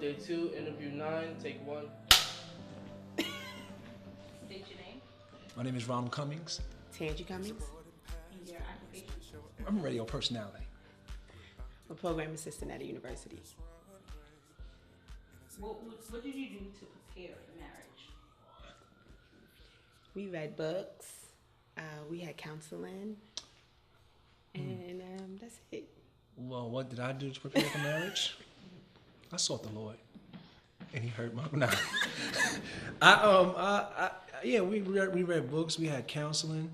day 2, interview 9, take 1. State your name. My name is Ronald Cummins. Tangee Cummins. And your occupation. I'm a radio personality. I'm a program assistant at a university. What did you do to prepare for marriage? We read books. We had counseling. And that's it. Well, what did I do to prepare for marriage? I sought the Lord, and He heard my nah. We read books. We had counseling.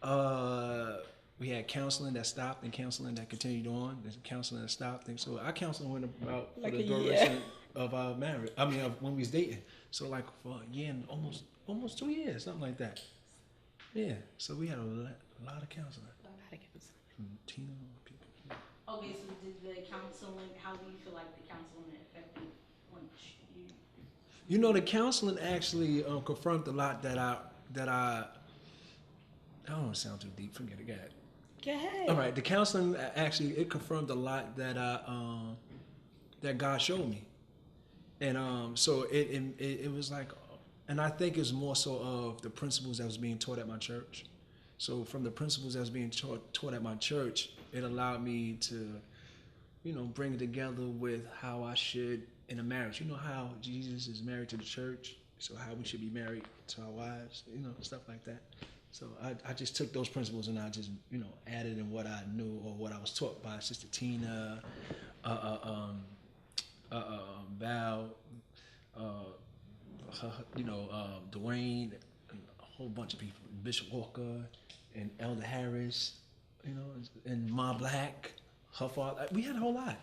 We had counseling that stopped and counseling that continued on. There's counseling that stopped. And so our counseling went about Like for the a year. duration of our marriage. I mean, of when we was dating. So like for a year and almost 2 years, something like that. Yeah. So we had a lot of counseling. A lot of counseling. From Tina people. Okay, so did the counseling, how do you feel like the counseling affected once you? You know, the counseling actually confirmed a lot that I don't want to sound too deep. Forget it. Go ahead. Go ahead. All right. The counseling actually it confirmed a lot that that God showed me, and so it was like, and I think it's more so of the principles that was being taught at my church. So from the principles that was being taught at my church, it allowed me to, bring it together with how I should in a marriage. You know how Jesus is married to the church, so how we should be married to our wives, stuff like that. So I just took those principles and I just, added in what I knew or what I was taught by Sister Tina, Val, Dwayne, and a whole bunch of people, Bishop Walker and Elder Harris, and Ma Black, her father. We had a whole lot.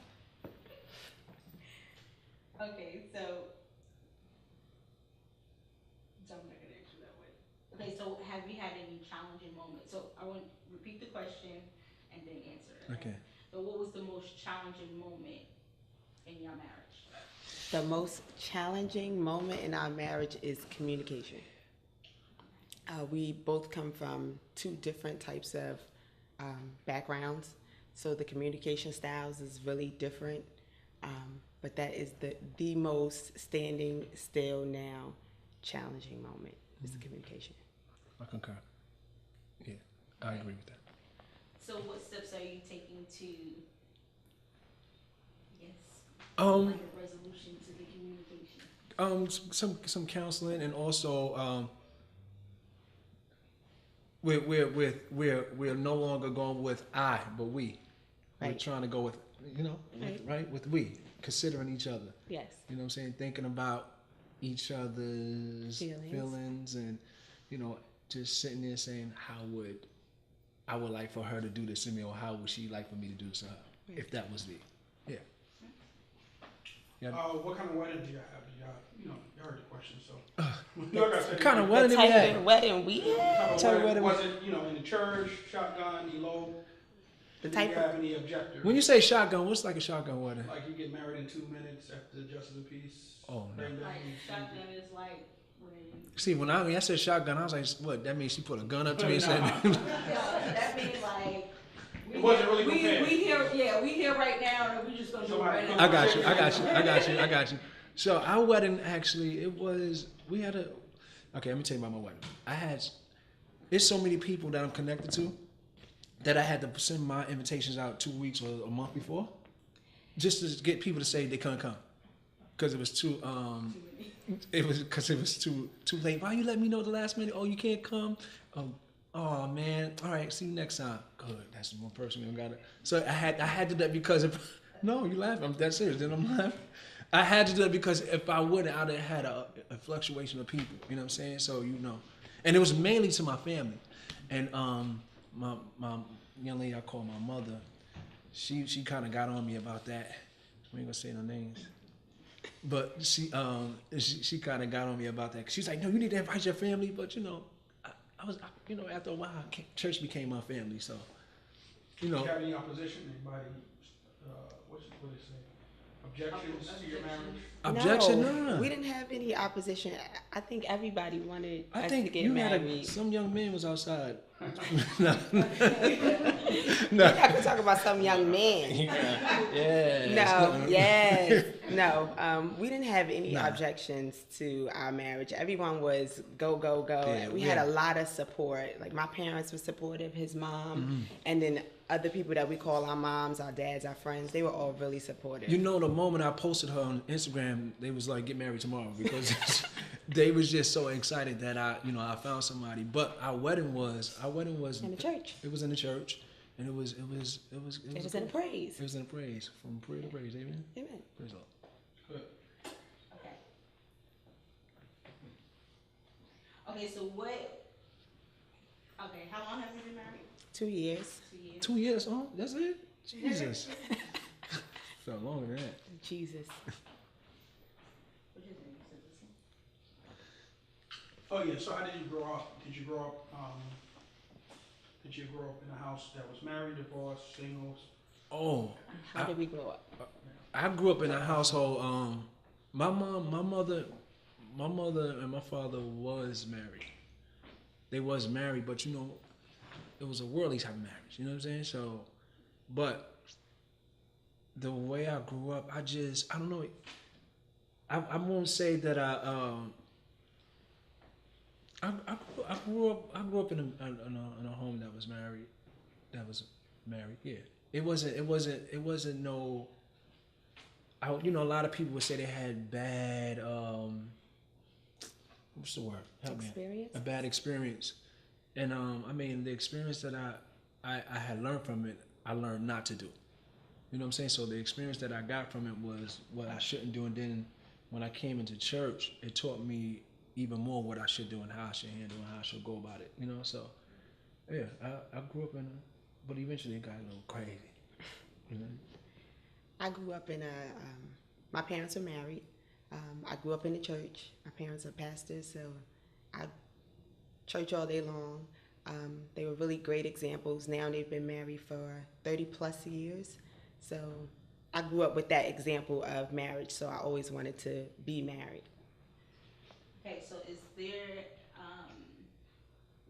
Okay, so I'm not gonna answer that way. Okay, so have you had any challenging moments? So I want to repeat the question and then answer it. Okay. So what was the most challenging moment in your marriage? The most challenging moment in our marriage is communication. We both come from two different types of backgrounds, so the communication styles is really different. But that is the most standing still now challenging moment is the communication. I concur. Yeah, I agree with that. So what steps are you taking to, Um, find a resolution to the communication? Some counseling, and also we're no longer going with I, but we. We're Right. trying to go with Right. with we, considering each other. Yes. You know what I'm saying? Thinking about each other's feelings and just sitting there saying I would like for her to do this to me, or how would she like for me to do this to her, if that was me. Yeah. What kind of wedding do you have? You heard the question, so. Like I said, What kind of The wedding did we type have? of wedding we had. Type of wedding was it, in the church, shotgun, elope? The Do you type have any objectors? When you say shotgun, what's like a shotgun wedding? Like you get married in 2 minutes after the justice of the peace? Oh, no. Bring Like down- shotgun is like when. See, when I said shotgun, I was like, what? That means she put a gun up to me and said, Yeah, that means like. It wasn't really prepared. We here right now, and we just gonna do it right now. I got you. So our wedding actually, okay, let me tell you about my wedding. It's so many people that I'm connected to that I had to send my invitations out 2 weeks or a month before, just to get people to say they couldn't come, because it was too too late. Why you let me know the last minute? Oh, you can't come. Oh man. All right, see you next time. Good. That's one person we don't got it. So I had to do that because no, you laughing. I'm dead serious. Then I'm laughing. I had to do that because if I wouldn't, I'd have had a fluctuation of people. You know what I'm saying? So and it was mainly to my family, and my young lady I call my mother, she kind of got on me about that. We ain't gonna say no names, but she kind of got on me about that. She's like, no, you need to invite your family, but I was after a while, church became my family, so Do you have any opposition? Anybody, what do they say? Objections to your marriage? objection. No, Nah. we didn't have any opposition. I think everybody wanted I us think to get you married. had some young man was outside. No. I could talk about some young man. No. We didn't have any objections to our marriage. Everyone was go, go, go. Yeah, we had a lot of support. Like my parents were supportive, his mom, and then other people that we call our moms, our dads, our friends, they were all really supportive. You know, the moment I posted her on Instagram, they was like, get married tomorrow, because they was just so excited that I found somebody. But our wedding was in the church. It was in the church, and it was in praise. It was in praise, from prayer to praise. Amen. Amen. Praise the Lord. Good. Okay, so what? Okay, how long have you been married? 2 years. 2 years. 2 years? Oh, that's it? Jesus. Felt longer than that. Jesus. What's your name? Oh yeah. So how did you grow up? Did you grow up in a house that was married, divorced, singles? Oh. How did we grow up? I grew up in a household. My mother, and my father was married. They was married, but it was a worldly type of marriage. You know what I'm saying? So, but the way I grew up, I don't know. I won't say that I grew up in a home that was married. Yeah. It wasn't no. A lot of people would say they had bad. What's the word? Help me. Experience. A bad experience, and the experience that I had learned from it, I learned not to do. You know what I'm saying? So the experience that I got from it was what I shouldn't do, and then when I came into church, it taught me even more what I should do and how I should handle and how I should go about it. So yeah, I grew up but eventually it got a little crazy. I grew up in my parents are married. I grew up in the church. My parents are pastors, so I church all day long. They were really great examples. Now they've been married for 30 plus years. So I grew up with that example of marriage, so I always wanted to be married. Okay, so is there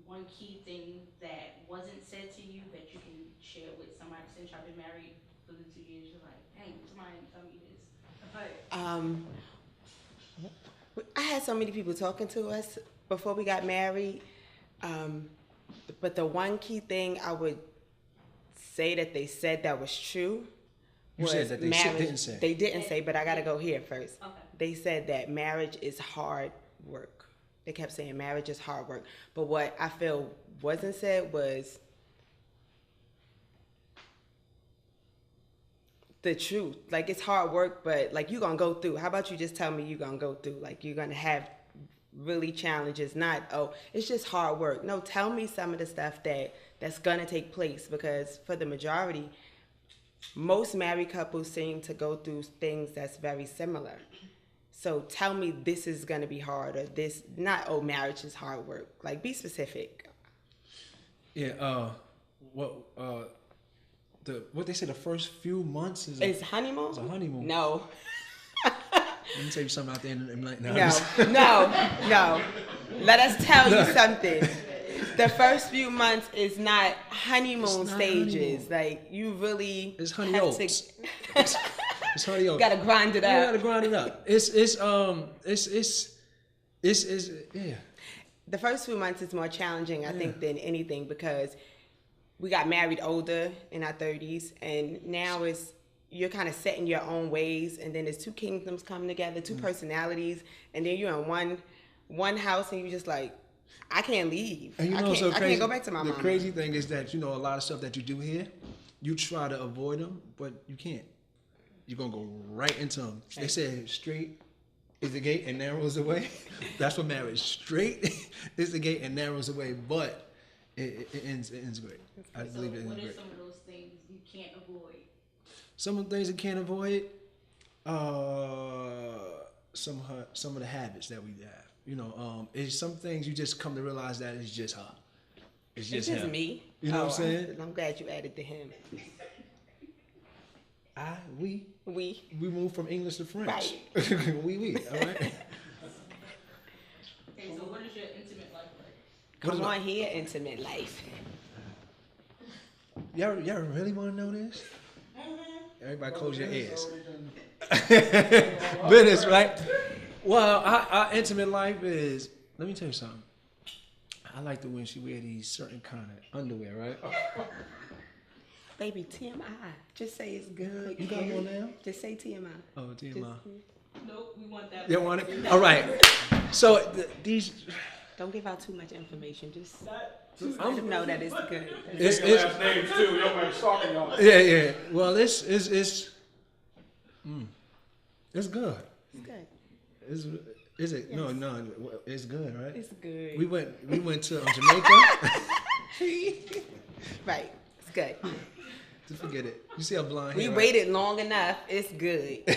one key thing that wasn't said to you that you can share with somebody since y'all been married for the 2 years? You're like, dang, somebody didn't tell me this. I had so many people talking to us before we got married, but the one key thing I would say that they said that was true You said that they didn't say. They didn't say, but I got to go here first. Okay. They said that marriage is hard work. They kept saying marriage is hard work. But what I feel wasn't said was the truth. Like, it's hard work, but like, you're going to go through. How about you just tell me you're going to go through? Like, you're going to have really challenges, not, oh, it's just hard work. No, tell me some of the stuff that's going to take place, because for the majority, most married couples seem to go through things that's very similar. So tell me this is going to be hard, or this, not, oh, marriage is hard work. Like, be specific. Yeah, what they say, the first few months is It's honeymoon? It's a honeymoon. No. Let me tell you something out there and like, No. Let us tell you something. The first few months is not honeymoon stages. Honeymoon. Like, you really It's honey have oaks. It's honey oaks. gotta grind it You out. gotta grind it up. It's yeah. The first few months is more challenging, I think, than anything, because we got married older in our 30s, and now you're kind of set in your own ways, and then there's two kingdoms coming together, two personalities, and then you're in one house, and you're just like, I can't leave. And I can't go back to my mom. The crazy thing is that, a lot of stuff that you do here, you try to avoid them, but you can't. You're going to go right into them. Right. They say straight is the gate and narrow is the way. That's what marriage. Straight is the gate and narrow is the way, but it ends great. I believe it ends great. What are some of those things you can't avoid? Some of the things you can't avoid, some of the habits that we have. It's some things you just come to realize that it's just her. It's just him. Me. You know what I'm saying? I'm glad you added the him. We moved from English to French. Right. we. All right. Okay, so what is your intimate life like? Come on here, intimate life. Y'all really want to know this? Everybody close your ears. Business, right? Well, our intimate life is, let me tell you something. I like the when she wear these certain kind of underwear, right? Baby, TMI. Just say it's good. You got one now? Just say TMI. Oh, TMI. Nope, we want that. You want it? All right. So these. Don't give out too much information. Just let them know that it's good. It's last names too. You don't mind stalking y'all. Yeah. Well, it's good. It's good. Is it? Yes. No. It's good, right? It's good. We went to Jamaica. Right. It's good. Just forget it. You see how blind. We waited long enough. It's good. Yeah,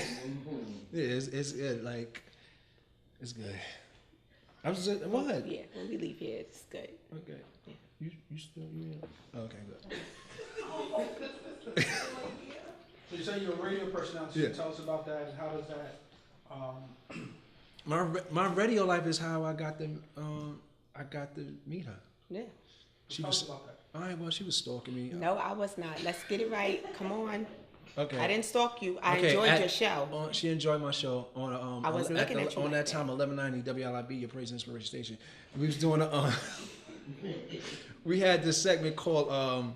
it's good. Like, it's good. I was just, what? Yeah, when we leave here, it's good. Okay. Yeah. You still Oh, okay, good. So you say you're a radio personality. Yeah. Tell us about that, and how does that? My radio life is how I got to meet her. Yeah. She Tell was us about that. all right. Well, she was stalking me. No, I was not. Let's get it right. Come on. Okay. I didn't stalk you. I enjoyed your show. She enjoyed my show on. I wasn't looking at you on like that time. 1190 WLIB, your praise and inspiration station. We was doing we had this segment called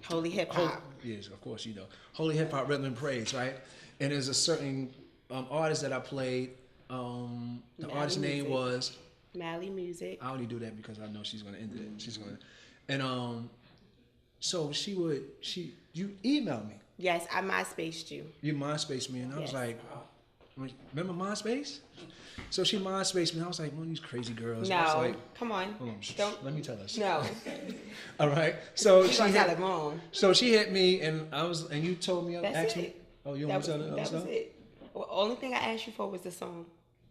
Holy Hip Hop. Yes, of course you know. Holy Hip Hop Rhythm and Praise, right? And there's a certain artist that I played. The artist's name was Mally Music. I only do that because I know she's gonna end it. She's gonna, and so you emailed me. Yes, I MySpaced you. You MySpace me, and I was Yes. like, remember MySpace? So she MySpace me, and I was like, one of these crazy girls. No, I was like, come on. hold on, Don't. let me tell us. No. All right. So She's gonna tell it wrong. So she hit me, and you told me, That's asked it. me. Oh, you want to tell the other That stuff? was it. Well, only thing I asked you for was the song,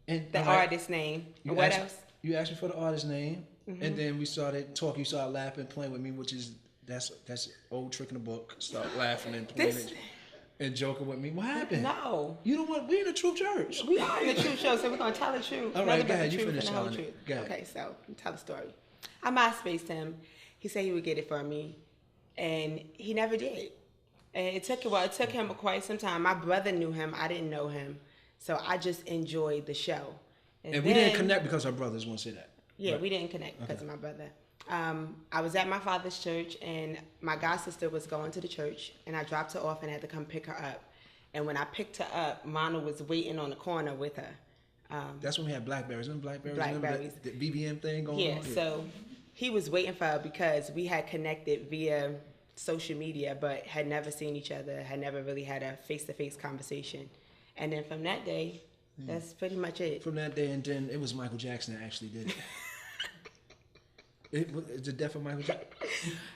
And the all right, artist name. you What asked- else? You asked me for the artist name, Mm-hmm. and then we started talking. You started laughing, playing with me, which is that's old trick in the book. Start laughing and playing This- and joking with me. What happened? No. You don't want. We in a true church. We are in the truth show, so we're gonna tell the truth. All right, Nothing go but ahead, the you truth finish and the whole telling it. truth. Go ahead. Okay, so tell the story. I MySpaced him. He said he would get it for me, and he never did. And it took him quite some time. My brother knew him. I didn't know him, so I just enjoyed the show. And we then- didn't connect because our brothers won't say that. Yeah, Right. we didn't connect because of my brother. I was at my father's church, and my god sister was going to the church, and I dropped her off and had to come pick her up. And when I picked her up, Ronald was waiting on the corner with her. That's when we had Blackberries. Remember Blackberries? Blackberries. Remember the BBM thing going Yeah, on? so he was waiting for her because we had connected via social media, but had never seen each other, had never really had a face-to-face conversation. And then from that day, that's pretty much it. From that day, and then it was Michael Jackson that actually did it. It's the death of Michael Jackson.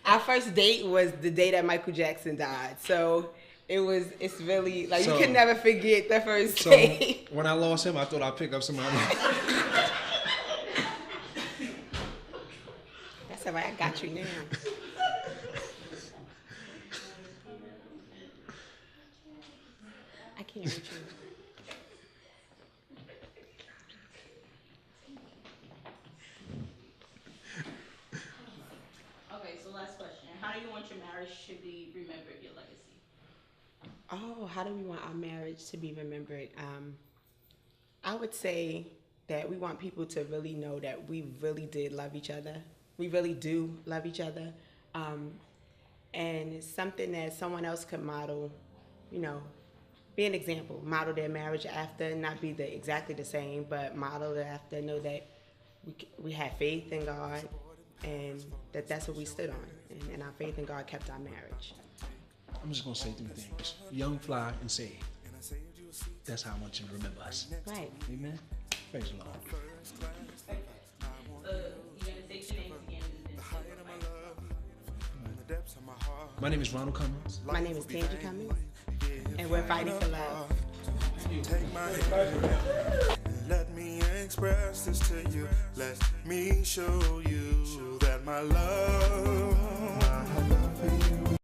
Our first date was the day that Michael Jackson died. So it's really, like, So- you can never forget the first So date. when I lost him, I thought I'd pick up somebody. That's all right, I got you now. I can't reach you. Okay, so last question. How do you want your marriage to be remembered, your legacy? Oh, how do we want our marriage to be remembered? I would say that we want people to really know that we really did love each other. We really do love each other. And it's something that someone else could model, be an example, model their marriage after, not be exactly the same, but model it after, know that we had faith in God, and that's what we stood on. And our faith in God kept our marriage. I'm just going to say 3 things. Young, fly, and saved. That's how I want you to remember us. Right. Amen. Praise the Lord. You're going to say your names again and then say goodbye. My name is Ronald Cummins. My name is Tangee Cummins, and we're fighting for love. Take my hand and let me express this to you. Let me show you that my love